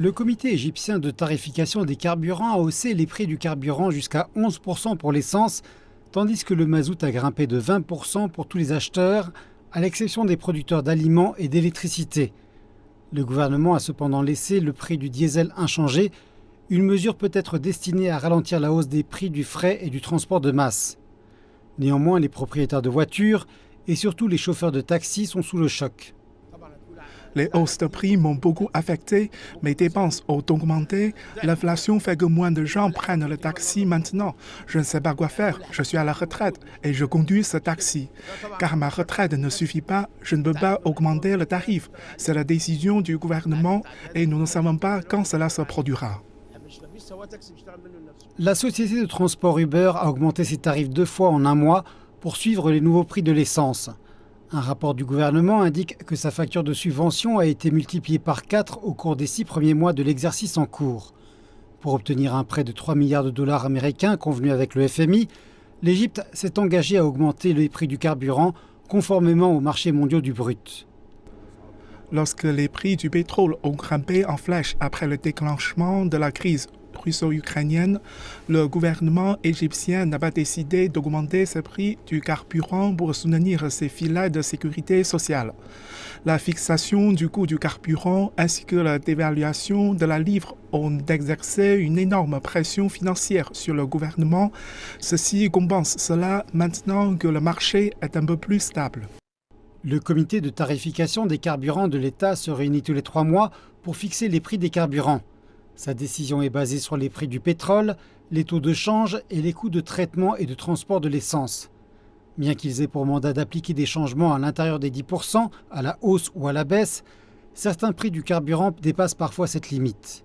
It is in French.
Le comité égyptien de tarification des carburants a haussé les prix du carburant jusqu'à 11% pour l'essence, tandis que le mazout a grimpé de 20% pour tous les acheteurs, à l'exception des producteurs d'aliments et d'électricité. Le gouvernement a cependant laissé le prix du diesel inchangé, une mesure peut être destinée à ralentir la hausse des prix du fret et du transport de masse. Néanmoins, les propriétaires de voitures et surtout les chauffeurs de taxi sont sous le choc. Les hausses de prix m'ont beaucoup affecté, mes dépenses ont augmenté, l'inflation fait que moins de gens prennent le taxi maintenant. Je ne sais pas quoi faire, je suis à la retraite et je conduis ce taxi. Car ma retraite ne suffit pas, je ne peux pas augmenter le tarif. C'est la décision du gouvernement et nous ne savons pas quand cela se produira. La société de transport Uber a augmenté ses tarifs 2 fois en un mois pour suivre les nouveaux prix de l'essence. Un rapport du gouvernement indique que sa facture de subvention a été multipliée par 4 au cours des 6 premiers mois de l'exercice en cours. Pour obtenir un prêt de 3 milliards de dollars américains convenu avec le FMI, l'Égypte s'est engagée à augmenter les prix du carburant conformément aux marchés mondiaux du brut. Lorsque les prix du pétrole ont grimpé en flèche après le déclenchement de la crise russo-ukrainienne, le gouvernement égyptien n'a pas décidé d'augmenter le prix du carburant pour soutenir ses filets de sécurité sociale. La fixation du coût du carburant ainsi que la dévaluation de la livre ont exercé une énorme pression financière sur le gouvernement. Ceci compense cela maintenant que le marché est un peu plus stable. Le comité de tarification des carburants de l'État se réunit tous les 3 mois pour fixer les prix des carburants. Sa décision est basée sur les prix du pétrole, les taux de change et les coûts de traitement et de transport de l'essence. Bien qu'ils aient pour mandat d'appliquer des changements à l'intérieur des 10%, à la hausse ou à la baisse, certains prix du carburant dépassent parfois cette limite.